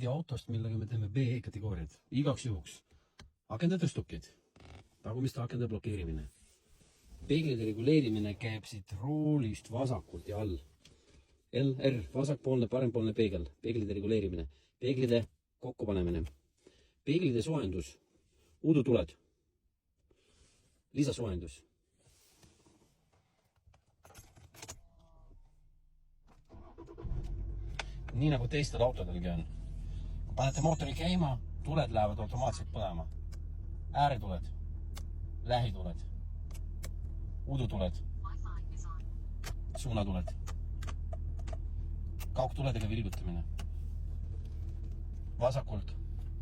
autost, millega me teeme B-kategooriad. Igaks juhuks. Akende tõstukid. Tagumiste akende blokeerimine. Peeglide reguleerimine käib siit roolist vasakult ja all. R, vasakpoolne, parempoolne peegel. Peeglide reguleerimine. Peeglide kokkupanemine. Peeglide soojendus. Udutuled. Lisasoojendus. Nii nagu teistel autodelgi on. Kui panete mootori käima, tuled lähevad automaatselt põlema. Ääretuled, lähituled, udutuled, suunatuled, kaugtuledega vilgutamine. Vasakult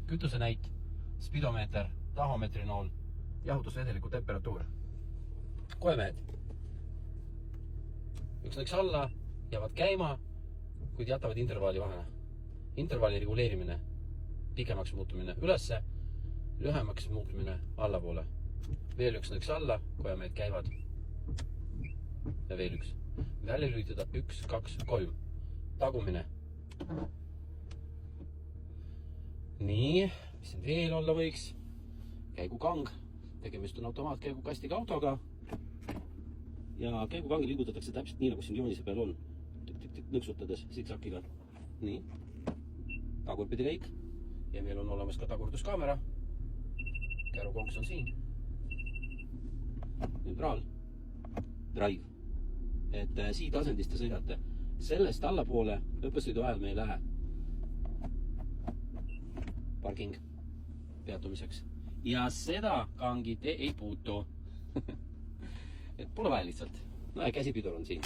kütusenäit, spidomeeter, tahomeetrinool, jahutusvedeliku temperatuur. Koemehed. Üks lõiks alla, jäävad käima, kuid jätavad intervalli vahele. Intervalli reguleerimine, pikemaks muutumine ülesse, lühemaks muutumine allapoole. Veel üks lõiks alla, koemehed käivad. Ja veel üks. Välja lülitada 1, 2, 3. Tagumine. Nii, mis siin veel olla võiks? Käigukang. Tegemist on automaatkäigukastiga autoga. Ja käigukangi liigutatakse täpselt nii, nagu siin joonise peal on. Nõksutades siksakiga. Nii. Tagurpidi käik. Ja meil on olemas ka tagurduskaamera. Kärukonks on siin. Neutraal. Drive. Et siit asendist te sõidate. Sellest allapoole õppesõidu ajal me ei lähe. Parking. Peatumiseks. Ja seda kangi te ei puutu. Et pole vaja lihtsalt. No ja käsipidur on siin.